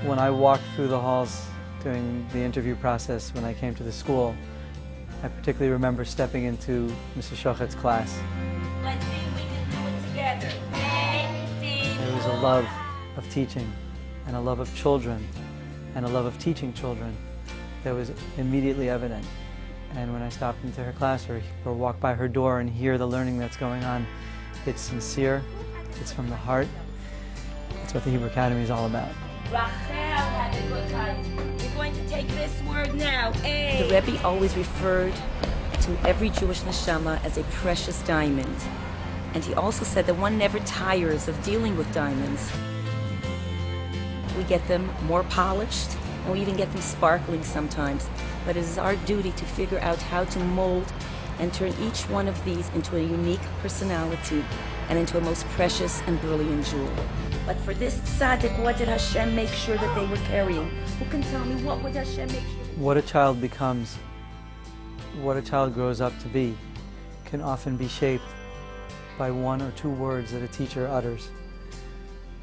When I walked through the halls during the interview process when I came to the school, I particularly remember stepping into Mrs. Shochet's class. Let's see if we can do it together. There was a love of teaching and a love of children and a love of teaching children that was immediately evident. And when I stopped into her class or walk by her door and hear the learning that's going on, it's sincere, it's from the heart. It's what the Hebrew Academy is all about. We're going to take this word now. The Rebbe always referred to every Jewish neshama as a precious diamond. And he also said that one never tires of dealing with diamonds. We get them more polished, and we even get them sparkling sometimes. But it is our duty to figure out how to mold and turn each one of these into a unique personality and into a most precious and brilliant jewel. But for this tzaddik, what did Hashem make sure that they were carrying? Who can tell me what would Hashem make sure? What a child becomes, what a child grows up to be, can often be shaped by one or two words that a teacher utters.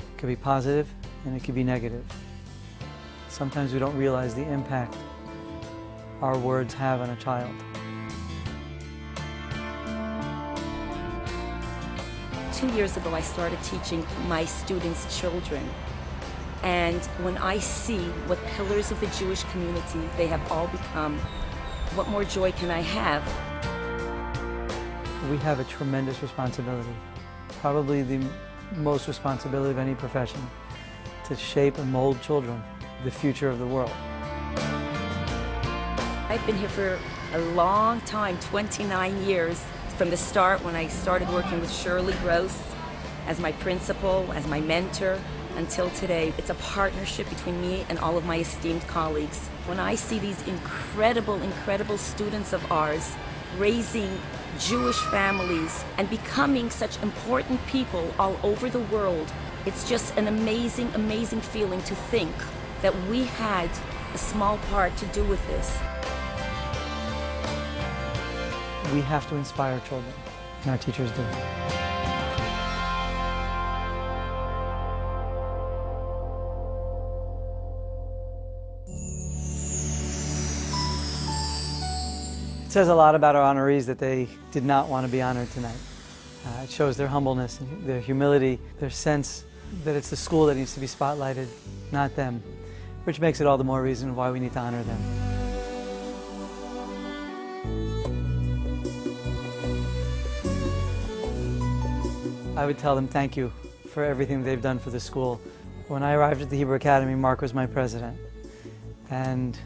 It could be positive and it could be negative. Sometimes we don't realize the impact our words have on a child. 2 years ago, I started teaching my students' children. And when I see what pillars of the Jewish community they have all become, what more joy can I have? We have a tremendous responsibility, probably the most responsibility of any profession, to shape and mold children, the future of the world. I've been here for a long time, 29 years. From the start, when I started working with Shirley Gross as my principal, as my mentor, until today. It's a partnership between me and all of my esteemed colleagues. When I see these incredible, incredible students of ours raising Jewish families and becoming such important people all over the world, it's just an amazing, amazing feeling to think that we had a small part to do with this. We have to inspire children, and our teachers do. It says a lot about our honorees that they did not want to be honored tonight. It shows their humbleness, their humility, their sense that it's the school that needs to be spotlighted, not them, which makes it all the more reason why we need to honor them. I would tell them thank you for everything they've done for the school. When I arrived at the Hebrew Academy, Mark was my president, and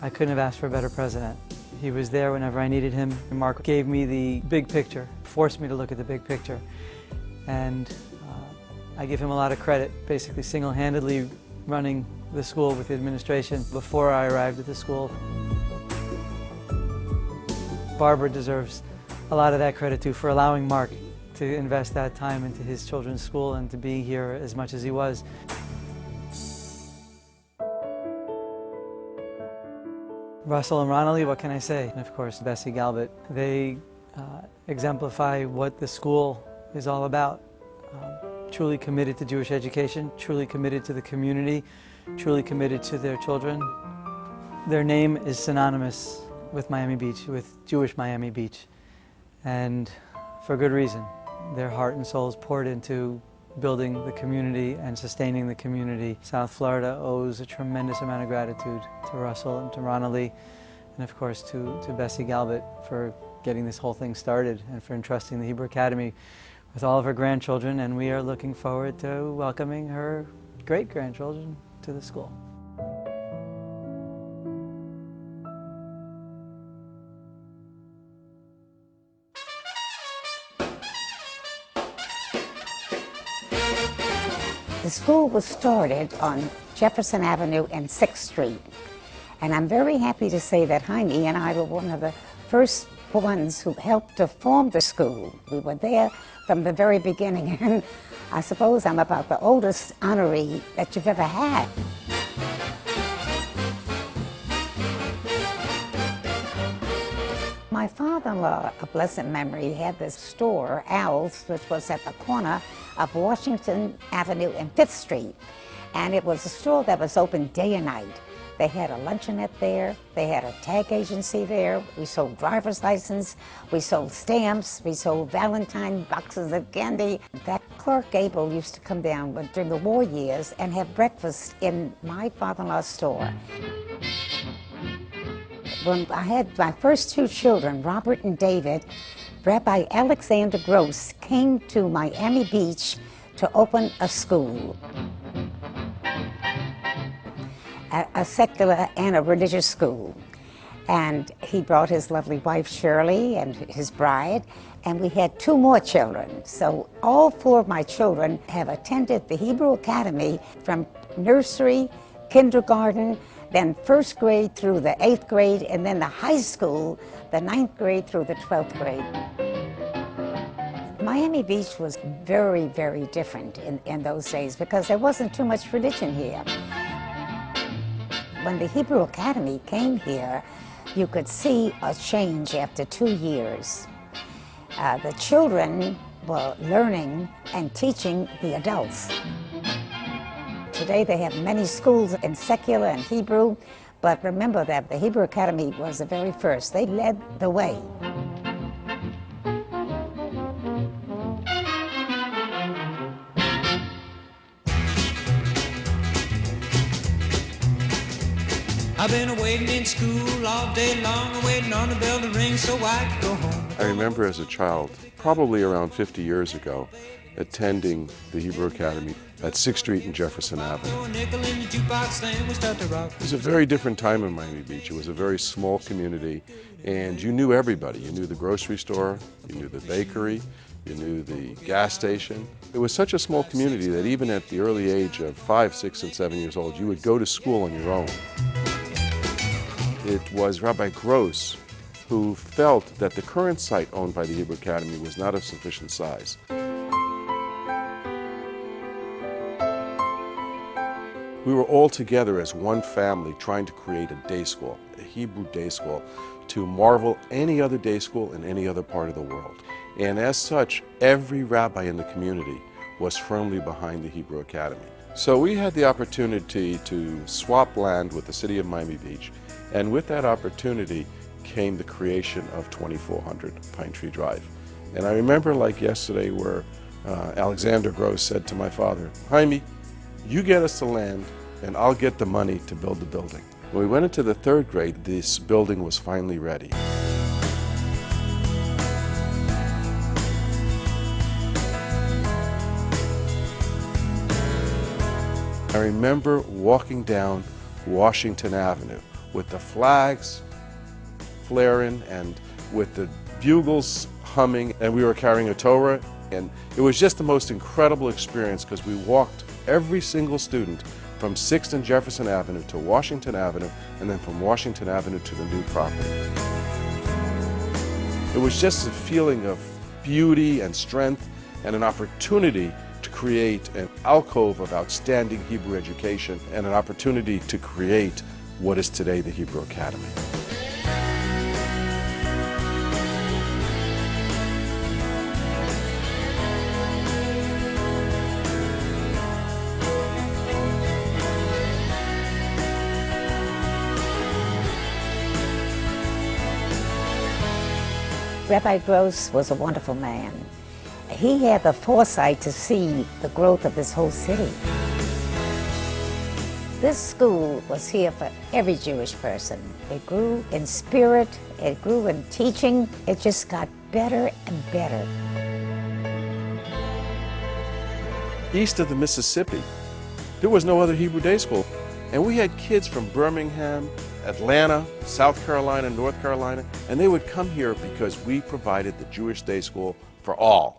I couldn't have asked for a better president. He was there whenever I needed him. Mark gave me the big picture, forced me to look at the big picture, and I give him a lot of credit, basically single-handedly running the school with the administration before I arrived at the school. Barbara deserves a lot of that credit too for allowing Mark to invest that time into his children's school and to be here as much as he was. Russell and Ronali, what can I say? And of course, Bessie Galbert. They exemplify what the school is all about. Truly committed to Jewish education, truly committed to the community, truly committed to their children. Their name is synonymous with Miami Beach, with Jewish Miami Beach, and for good reason. Their heart and souls poured into building the community and sustaining the community. South Florida owes a tremendous amount of gratitude to Russell and to Ronali, and of course to Bessie Galbert for getting this whole thing started and for entrusting the Hebrew Academy with all of her grandchildren, and we are looking forward to welcoming her great-grandchildren to the school. The school was started on Jefferson Avenue and 6th Street. And I'm very happy to say that Jaime and I were one of the first ones who helped to form the school. We were there from the very beginning, and I suppose I'm about the oldest honoree that you've ever had. My father-in-law, a blessed memory, had this store, Al's, which was at the corner of Washington Avenue and 5th Street. And it was a store that was open day and night. They had a luncheonette there, they had a tag agency there, we sold driver's license, we sold stamps, we sold Valentine boxes of candy. That Clark Gable used to come down during the war years and have breakfast in my father-in-law's store. When I had my first two children, Robert and David, Rabbi Alexander Gross came to Miami Beach to open a school. A secular and a religious school. And he brought his lovely wife Shirley and his bride, and we had two more children. So all four of my children have attended the Hebrew Academy from nursery, kindergarten, then first grade through the 8th grade, and then the high school, the 9th grade through the 12th grade. Miami Beach was very, very different in those days because there wasn't too much religion here. When the Hebrew Academy came here, you could see a change after 2 years. The children were learning and teaching the adults. Today they have many schools in secular and Hebrew, but remember that the Hebrew Academy was the very first. They led the way. I've been waiting in school all day long, waiting on the bell to ring so I could go home. I remember as a child, probably around 50 years ago, attending the Hebrew Academy at 6th Street and Jefferson Avenue. It was a very different time in Miami Beach. It was a very small community, and you knew everybody. You knew the grocery store, you knew the bakery, you knew the gas station. It was such a small community that even at the early age of 5, 6, and 7 years old, you would go to school on your own. It was Rabbi Gross who felt that the current site owned by the Hebrew Academy was not of sufficient size. We were all together as one family trying to create a day school, a Hebrew day school, to marvel any other day school in any other part of the world. And as such, every rabbi in the community was firmly behind the Hebrew Academy. So we had the opportunity to swap land with the city of Miami Beach, and with that opportunity came the creation of 2400 Pine Tree Drive. And I remember like yesterday where Alexander Gross said to my father, "Jaime, you get us the land and I'll get the money to build the building." When we went into the 3rd grade, this building was finally ready. I remember walking down Washington Avenue with the flags flaring and with the bugles humming, and we were carrying a Torah, and it was just the most incredible experience because we walked every single student from 6th and Jefferson Avenue to Washington Avenue, and then from Washington Avenue to the new property. It was just a feeling of beauty and strength and an opportunity to create an alcove of outstanding Hebrew education and an opportunity to create what is today the Hebrew Academy. Rabbi Gross was a wonderful man. He had the foresight to see the growth of this whole city. This school was here for every Jewish person. It grew in spirit, it grew in teaching, it just got better and better. East of the Mississippi, there was no other Hebrew day school. And we had kids from Birmingham, Atlanta, South Carolina, North Carolina, and they would come here because we provided the Jewish day school for all.